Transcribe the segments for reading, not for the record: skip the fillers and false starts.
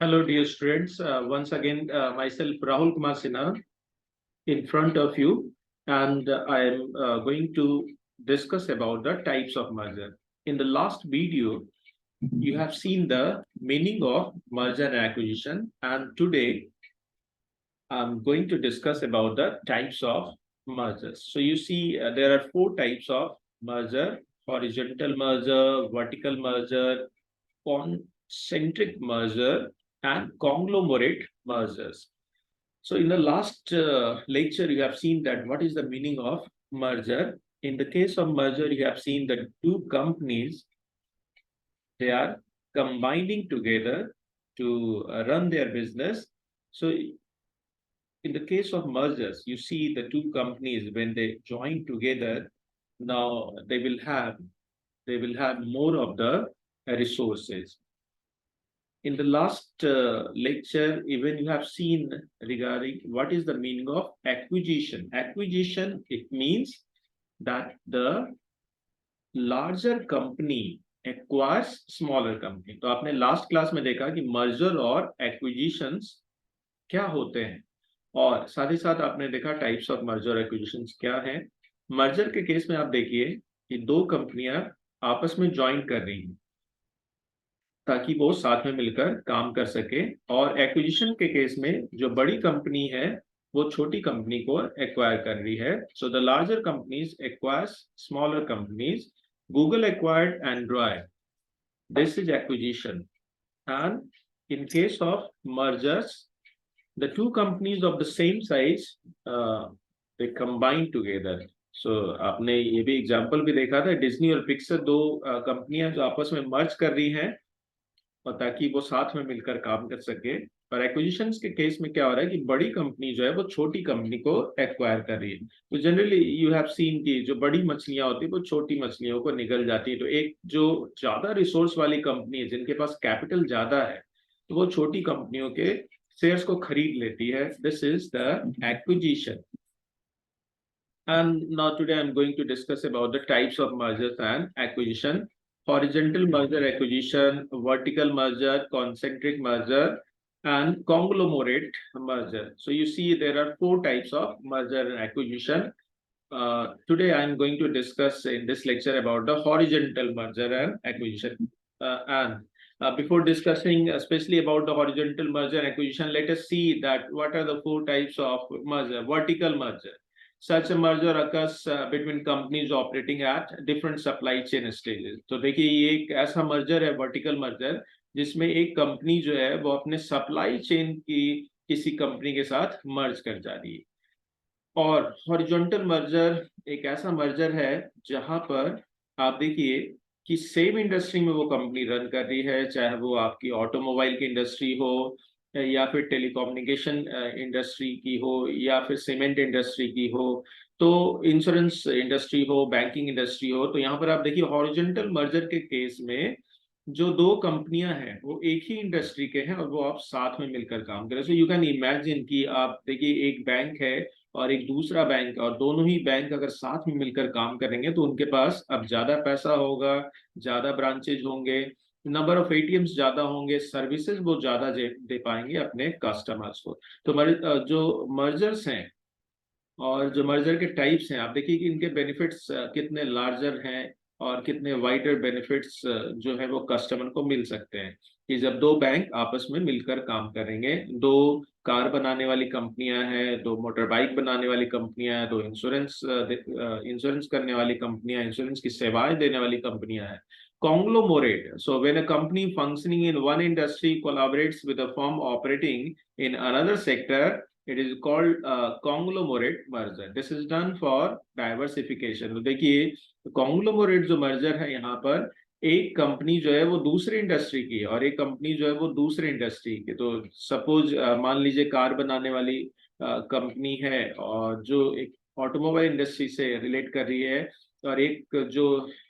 Hello, dear students. Once again, myself Rahul Kumar Sinha in front of you, and I am going to discuss about the types of merger. In the last video, you have seen the meaning of merger and acquisition, and today I'm going to discuss about the types of mergers. So you see, there are four types of merger: horizontal merger, vertical merger, concentric merger, and conglomerate mergers. So in the last lecture, you have seen that what is the meaning of merger. In the case of merger, you have seen that two companies, they are combining together to run their business. So in the case of mergers, you see the two companies, when they join together, now they will have more of the resources. In the last lecture, even you have seen regarding what is the meaning of acquisition. Acquisition, it means that the larger company acquires smaller company. तो आपने last class में देखा कि merger और acquisitions क्या होते हैं, और साथ ही साथ आपने देखा टाइप्स ऑफ मर्जर एक्विजिशंस क्या है। मर्जर के केस में आप देखिए कि दो कंपनियां आपस में ज्वाइन कर रही हैं ताकि वो साथ में मिलकर काम कर सके, और एक्विजिशन के केस में जो बड़ी कंपनी है वो छोटी कंपनी को एक्वायर कर रही है। So the larger companies acquires smaller companies. Google acquired Android, this is acquisition. And in case of mergers, the two companies of the same size they combine together. So आपने ये भी example भी देखा था, Disney और Pixar, दो कंपनियां जो आपस में मर्ज कर रही हैं और ताकि वो साथ में मिलकर काम कर सके। और एक्विजिशंस के केस में क्या हो रहा है कि बड़ी कंपनी जो है वो छोटी कंपनी को एक्वायर कर रही है। तो जनरली यू हैव सीन कि जो बड़ी मछलियां होती है वो छोटी मछलियों को निगल जाती है। तो एक जो ज्यादा रिसोर्स वाली कंपनी है, जिनके पास कैपिटल ज्यादा है, तो वो छोटी कंपनियों के शेयर्स को खरीद लेती है। This is the acquisition. And now today I'm going to discuss about the types of mergers and acquisition: horizontal merger acquisition, vertical merger, concentric merger, and conglomerate merger. So you see there are four types of merger and acquisition. Today I'm going to discuss in this lecture about the horizontal merger and acquisition. Before discussing especially about the horizontal merger and acquisition, let us see that what are the four types of merger. Vertical merger: such a merger occurs between companies operating at different supply chain stages. तो देखिए ये एक ऐसा merger है, vertical merger, जिसमें एक company जो है वो अपने सप्लाई चेन की किसी कंपनी के साथ मर्ज कर जा रही है। और हॉरिजॉन्टल मर्जर एक ऐसा मर्जर है जहां पर आप देखिए कि सेम इंडस्ट्री में वो कंपनी रन कर रही है, चाहे वो आपकी ऑटोमोबाइल की इंडस्ट्री हो, या फिर टेलीकम्युनिकेशन इंडस्ट्री की हो, या फिर सीमेंट इंडस्ट्री की हो, तो इंश्योरेंस इंडस्ट्री हो, बैंकिंग इंडस्ट्री हो। तो यहाँ पर आप देखिए हॉरिजॉन्टल मर्जर के केस में जो दो कंपनियां हैं वो एक ही इंडस्ट्री के हैं और वो आप साथ में मिलकर काम करें। सो यू कैन इमेजिन कि आप देखिए एक बैंक है और एक दूसरा बैंक, और दोनों ही बैंक अगर साथ में मिलकर काम करेंगे तो उनके पास अब ज्यादा पैसा होगा, ज्यादा ब्रांचेज होंगे, नंबर ऑफ एटीएम्स ज्यादा होंगे, सर्विसेज वो ज्यादा दे पाएंगे अपने कस्टमर्स को। तो जो मर्जर्स हैं और जो मर्जर के टाइप्स हैं, आप देखिए कि इनके बेनिफिट्स कितने लार्जर हैं और कितने वाइडर बेनिफिट्स जो है वो कस्टमर को मिल सकते हैं कि जब दो बैंक आपस में मिलकर काम करेंगे। दो कार बनाने वाली कंपनियां हैं, दो मोटर बाइक बनाने वाली कंपनियां हैं, दो इंश्योरेंस करने वाली कंपनियां, इंश्योरेंस की सेवाएं देने वाली कंपनियां हैं। Conglomerate: so when a company functioning in one industry collaborates with a firm operating in another sector, it is called conglomerate merger. This is done for diversification. तो देखिए conglomerate जो merger है, यहाँ पर एक कंपनी जो है वो दूसरी इंडस्ट्री की है और एक कंपनी जो है वो दूसरी इंडस्ट्री की। तो सपोज मान लीजिए कार बनाने वाली कंपनी है और जो एक ऑटोमोबाइल इंडस्ट्री से रिलेट कर रही है, और एक जो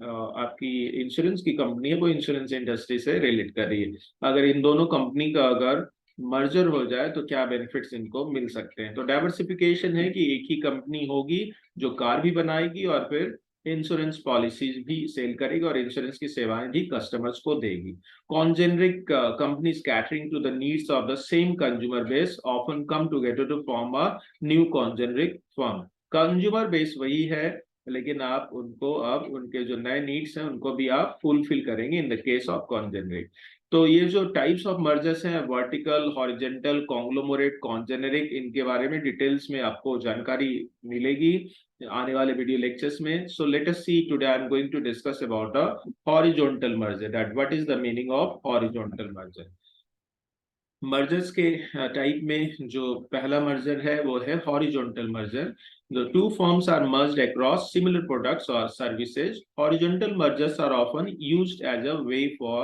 आपकी इंश्योरेंस की कंपनी है वो इंश्योरेंस इंडस्ट्री से रिलेट कर रही है। अगर इन दोनों कंपनी का अगर मर्जर हो जाए तो क्या बेनिफिट्स इनको मिल सकते हैं। तो डाइवर्सिफिकेशन है कि एक ही कंपनी होगी जो कार भी बनाएगी और फिर इंश्योरेंस पॉलिसीज भी सेल करेगी और इंश्योरेंस की सेवाएं भी कस्टमर्स को देगी। Congeneric companies catering to the needs of the same consumer base often come together to form a new congeneric firm. Consumer base वही है, लेकिन आप उनको अब उनके जो नए नीड्स हैं उनको भी आप फुलफिल करेंगे इन द केस ऑफ कॉन्जेनरिक। तो ये जो टाइप्स ऑफ मर्जर्स हैं, वर्टिकल, हॉरिजेंटल, कॉन्ग्लोमरेट, कॉन्जेनरिक, इनके बारे में डिटेल्स में आपको जानकारी मिलेगी आने वाले वीडियो लेक्चर्स में। So let us see today I am going to discuss about a horizontal merger, that what is the meaning of horizontal merger. Mergers के टाइप में जो पहला मर्जर है वो है horizontal merger. The two firms are merged across similar products or services. Horizontal mergers are often used as a way for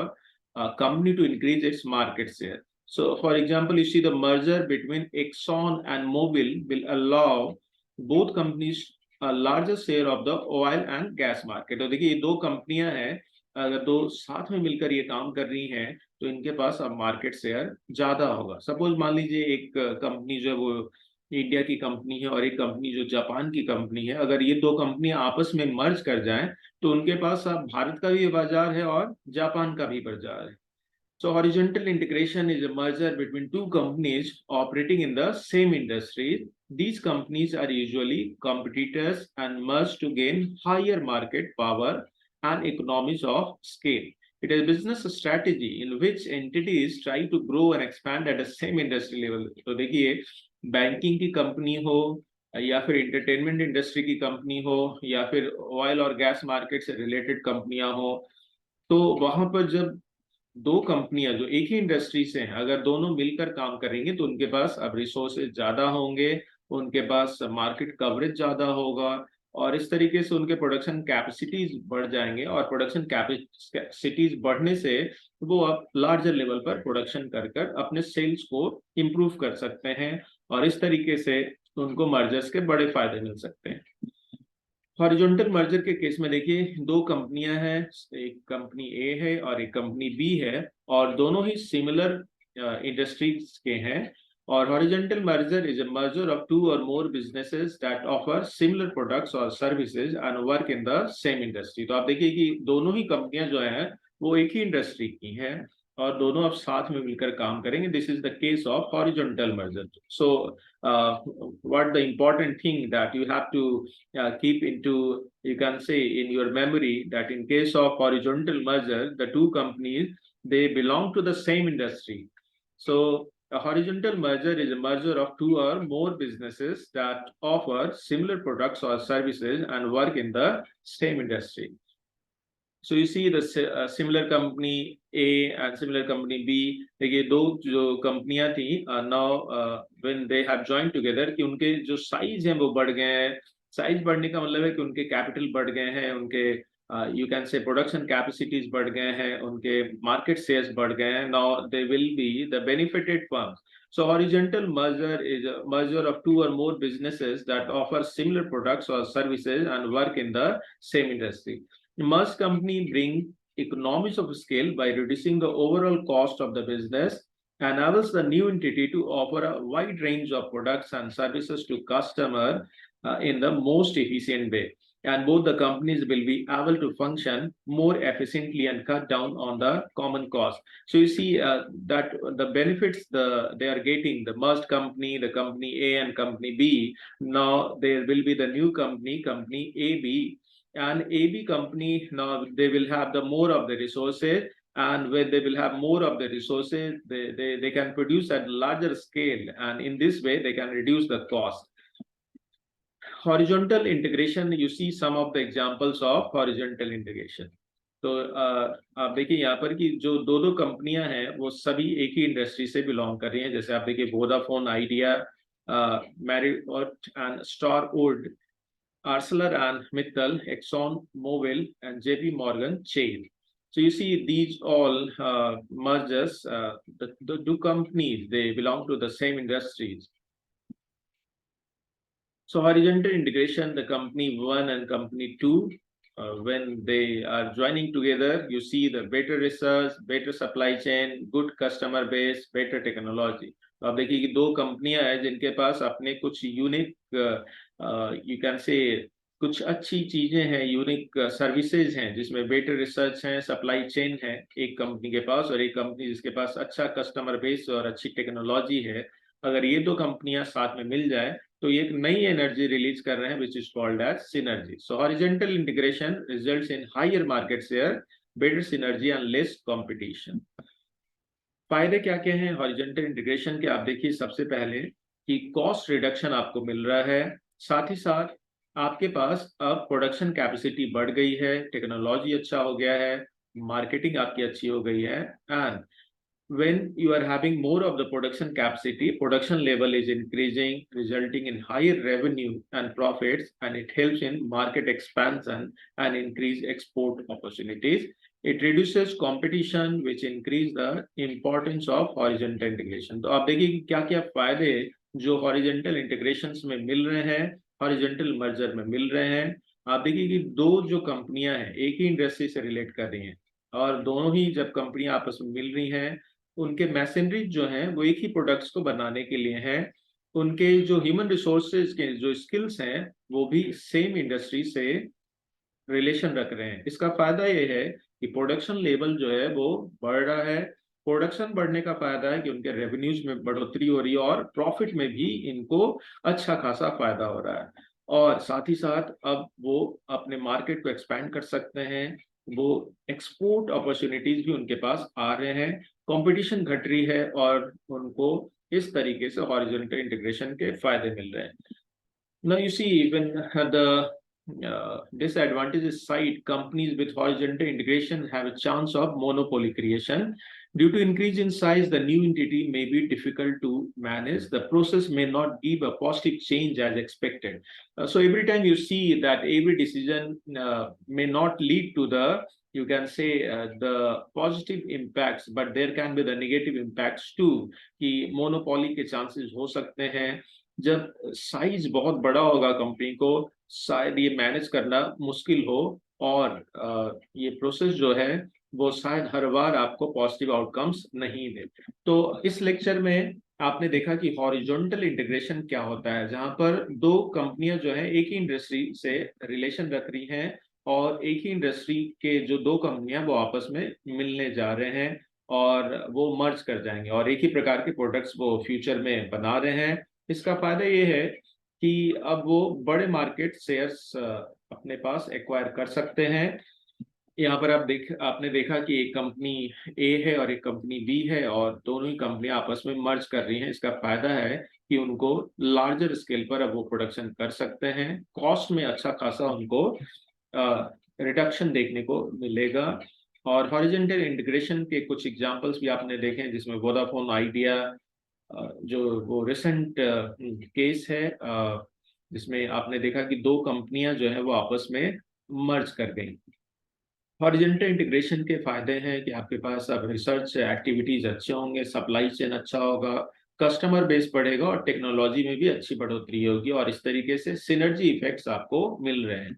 a company to increase its market share. So, for example, you see the merger between Exxon and Mobil will allow both companies a larger share of the oil and gas market. तो देखिए ये दो कंपनियां हैं, अगर दो साथ में मिलकर ये काम कर रही हैं तो इनके पास अब मार्केट शेयर ज्यादा होगा। सपोज मान लीजिए एक कंपनी जो है वो इंडिया की कंपनी है और एक कंपनी जो जापान की कंपनी है, अगर ये दो कंपनियां आपस में मर्ज कर जाएं तो उनके पास अब भारत का भी बाजार है और जापान का भी बाजार है। So horizontal integration is a merger between two companies operating in the same industry. These companies are usually competitors and merge to gain higher market power and economies of scale. It is a business strategy in which entities try to grow and expand at the same industry level. तो देखिए banking की company हो या फिर entertainment industry की company हो या फिर ऑयल और गैस मार्केट से रिलेटेड कंपनियां हो, तो वहां पर जब दो कंपनियां जो एक ही इंडस्ट्री से हैं अगर दोनों मिलकर काम करेंगे तो उनके पास अब रिसोर्सेज ज्यादा होंगे, उनके पास मार्केट कवरेज ज्यादा होगा और इस तरीके से उनके प्रोडक्शन कैपेसिटीज बढ़ जाएंगे और प्रोडक्शन कैपेसिटीज बढ़ने से वो अब लार्जर लेवल पर प्रोडक्शन कर कर अपने सेल्स को इम्प्रूव कर सकते हैं और इस तरीके से उनको मर्जर्स के बड़े फायदे मिल सकते हैं। हॉरिजॉन्टल मर्जर के केस में देखिए दो कंपनियां हैं, एक कंपनी ए है और एक कंपनी बी है और दोनों ही सिमिलर इंडस्ट्रीज के हैं। और horizontal merger is a merger of two और more businesses that offer similar products और services and work in the same industry. तो आप देखिए कि दोनों ही कंपनियां जो हैं वो एक ही इंडस्ट्री की हैं और दोनों अब साथ में मिलकर काम करेंगे। This is the case of horizontal merger. So what the important thing that you have to keep into, you can say in your memory, that in case of horizontal merger the two companies they belong to the same industry. So a horizontal merger is a merger of two or more businesses that offer similar products or services and work in the same industry. So you see the similar company A and similar company B, देखिए दो जो कंपनियां थी now when they have joined together कि उनके जो size हैं वो बढ़ गए हैं। साइज बढ़ने का मतलब है कि उनके कैपिटल बढ़ गए हैं, उनके you can say production capacities बढ़ गए हैं, उनके मार्केट शेयर्स बढ़ गए हैं। now they will be the benefited firms. So horizontal merger is a merger of two or more businesses that offer similar products or services and work in the same industry. The merged company bring economies of scale by reducing the overall cost of the business and enables the new entity to offer a wide range of products and services to customer in the most efficient way. And both the companies will be able to function more efficiently and cut down on the common cost. So you see that the benefits they are getting, the merged company, the company A and company B, now there will be the new company, company AB, and AB company, now they will have the more of the resources, and when they will have more of the resources, they can produce at larger scale, and in this way they can reduce the cost. Horizontal integration, you see some of the examples of horizontal integration. तो आप देखिए यहाँ पर कि जो दो दो कंपनियां हैं वो सभी एक ही इंडस्ट्री से बिलोंग कर रही हैं। जैसे आप देखिए Vodafone idea, Marriott and star would, Arcelor and Mittal, Exxon Mobil, and JP Morgan Chase. So you see these all mergers, the two companies, they belong to the same industries. So horizontal integration, the company 1 and company 2, when they are joining together, you see the better research, better supply chain, good customer base, better technology. तो आप देखिए कि दो कंपनियां हैं जिनके पास अपने कुछ यूनिक यू कैन से कुछ अच्छी चीजें हैं, यूनिक सर्विसेज हैं, जिसमें बेटर रिसर्च है, सप्लाई चेन है एक कंपनी के पास, और एक कंपनी जिसके पास अच्छा कस्टमर बेस और अच्छी टेक्नोलॉजी है। अगर ये दो कंपनियां साथ में मिल जाए तो ये एक नई एनर्जी रिलीज कर रहे हैं, which is called as synergy. So horizontal integration results in higher market share, better synergy and less competition. फायदे क्या क्या हैं हॉरिजॉन्टल इंटीग्रेशन के? आप देखिए, सबसे पहले कि कॉस्ट रिडक्शन आपको मिल रहा है, साथ ही साथ आपके पास अब प्रोडक्शन कैपेसिटी बढ़ गई है, टेक्नोलॉजी अच्छा हो गया है, मार्केटिंग आपकी अच्छी हो गई है, and when you are having more of the production capacity, production level is increasing, resulting in higher revenue and profits, and it helps in market expansion and increase export opportunities. It reduces competition, which increase the importance of horizontal integration. तो आप देखिए कि क्या क्या फायदे जो horizontal integrations में मिल रहे हैं, horizontal merger में मिल रहे हैं। आप देखिए कि दो जो कंपनियां हैं एक ही इंडस्ट्री से रिलेट कर रही हैं, और दोनों ही जब कंपनियां आपस में मिल रही हैं, उनके मैसेनरी जो हैं वो एक ही प्रोडक्ट्स को बनाने के लिए हैं, उनके जो ह्यूमन रिसोर्सेज के जो स्किल्स हैं वो भी सेम इंडस्ट्री से रिलेशन रख रहे हैं। इसका फायदा ये है कि प्रोडक्शन लेवल जो है वो बढ़ रहा है। प्रोडक्शन बढ़ने का फायदा है कि उनके रेवेन्यूज में बढ़ोतरी हो रही है, और प्रॉफिट में भी इनको अच्छा खासा फायदा हो रहा है। और साथ ही साथ अब वो अपने मार्केट को एक्सपैंड कर सकते हैं, वो एक्सपोर्ट अपॉर्चुनिटीज भी उनके पास आ रहे हैं, कंपटीशन घट रही है, और उनको इस तरीके से हॉरिजॉन्टल इंटीग्रेशन के फायदे मिल रहे हैं। Now you see, when the disadvantages side, companies with horizontal integration have a chance of monopoly creation. Due to increase in size, the new entity may be difficult to manage. The process may not give a positive change as expected. So every time you see that every decision may not lead to the, you can say, the positive impacts, but there can be the negative impacts too. कि monopoly के chances हो सकते हैं। जब size बहुत बड़ा होगा company को, शायद ये मैनेज करना मुश्किल हो, और ये प्रोसेस जो है वो शायद हर बार आपको पॉजिटिव आउटकम्स नहीं दे। तो इस लेक्चर में आपने देखा कि हॉरिजॉन्टल इंटीग्रेशन क्या होता है, जहां पर दो कंपनियां जो है एक ही इंडस्ट्री से रिलेशन रख रही हैं, और एक ही इंडस्ट्री के जो दो कंपनियां वो आपस में मिलने जा रहे हैं, और वो मर्ज कर जाएंगे, और एक ही प्रकार के प्रोडक्ट्स वो फ्यूचर में बना रहे हैं। इसका फायदा ये है कि अब वो बड़े मार्केट शेयर्स अपने पास एक्वायर कर सकते हैं। यहाँ पर आपने देखा कि एक कंपनी ए है और एक कंपनी बी है, और दोनों ही कंपनियां आपस में मर्ज कर रही हैं। इसका फायदा है कि उनको लार्जर स्केल पर अब वो प्रोडक्शन कर सकते हैं, कॉस्ट में अच्छा खासा उनको रिडक्शन देखने को मिलेगा। और हॉरिजॉन्टल इंटीग्रेशन के कुछ एग्जांपल्स भी आपने देखे हैं, जिसमें वोडाफोन आइडिया जो वो रिसेंट केस है, जिसमें आपने देखा कि दो कंपनियां जो है वो आपस में मर्ज कर गई। हॉरिजॉन्टल इंटीग्रेशन के फायदे हैं कि आपके पास अब रिसर्च एक्टिविटीज अच्छे होंगे, सप्लाई चेन अच्छा होगा, कस्टमर बेस बढ़ेगा, और टेक्नोलॉजी में भी अच्छी बढ़ोतरी होगी, और इस तरीके से सिनर्जी इफेक्ट्स आपको मिल रहे हैं।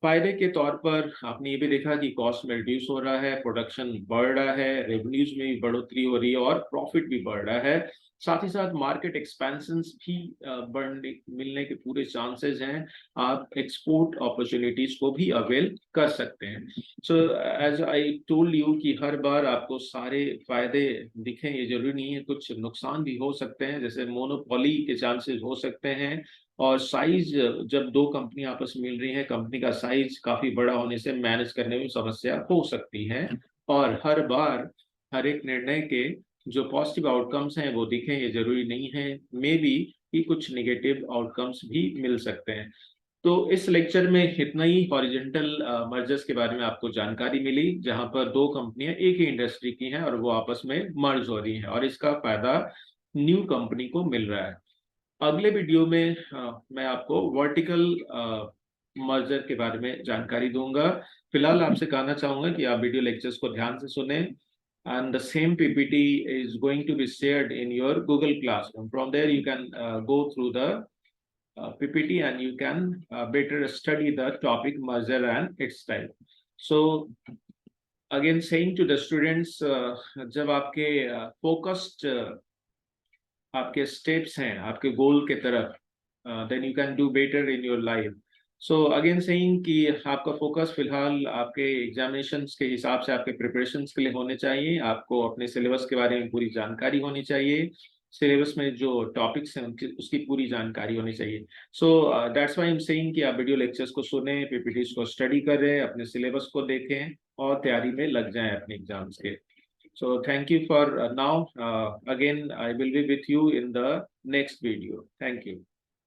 फायदे के तौर पर आपने ये भी देखा कि कॉस्ट में रिड्यूस हो रहा है, प्रोडक्शन बढ़ रहा है, रेवेन्यूज में भी बढ़ोतरी हो रही है, और प्रॉफिट भी बढ़ रहा है। साथ ही साथ मार्केट एक्सपेंशन भी बढ़ने मिलने के पूरे चांसेस हैं। आप एक्सपोर्ट अपॉर्चुनिटीज को भी अवेल कर सकते हैं। So as I told you कि हर बार आपको सारे फायदे दिखें ये जरूरी नहीं है, कुछ नुकसान भी हो सकते हैं, जैसे मोनोपोली के चांसेस हो सकते हैं, और साइज जब दो कंपनी आपस में मिल रही है, कंपनी का साइज काफी बड़ा होने से मैनेज करने में समस्या हो सकती है, और हर बार हर एक निर्णय के जो पॉजिटिव आउटकम्स हैं वो दिखें ये जरूरी नहीं है, मे बी कि कुछ निगेटिव आउटकम्स भी मिल सकते हैं। तो इस लेक्चर में इतना ही हॉरिजॉन्टल मर्जर्स के बारे में आपको जानकारी मिली, जहां पर दो कंपनियां एक ही इंडस्ट्री की हैं और वो आपस में मर्ज हो रही हैं, और इसका फायदा न्यू कंपनी को मिल रहा है। अगले वीडियो में मैं आपको वर्टिकल मर्जर के बारे में जानकारी दूंगा। फिलहाल आपसे कहना चाहूंगा कि आप वीडियो लेक्चर्स को ध्यान से सुने, and the same PPT is going to be shared in your Google Classroom. From there you can go through the PPT, and you can better study the topic merger and its type. So again saying to the students, जब आपके focused आपके steps हैं आपके गोल के तरफ, then you can do better in your life. So again saying कि आपका focus फिलहाल आपके एग्जामिनेशंस के हिसाब से आपके प्रिपरेशंस के लिए होने चाहिए। आपको अपने सिलेबस के बारे में पूरी जानकारी होनी चाहिए। सिलेबस में जो टॉपिक्स हैं उनकी उसकी पूरी जानकारी होनी चाहिए। So that's why I am saying कि आप वीडियो लेक्चर्स को सुने, पीपीटीज को स्टडी करें, अपने सिलेबस को देखें और तैयारी में लग जाएं अपने एग्जाम्स के। So thank you for now. Again, I will be with you in the next video. Thank you.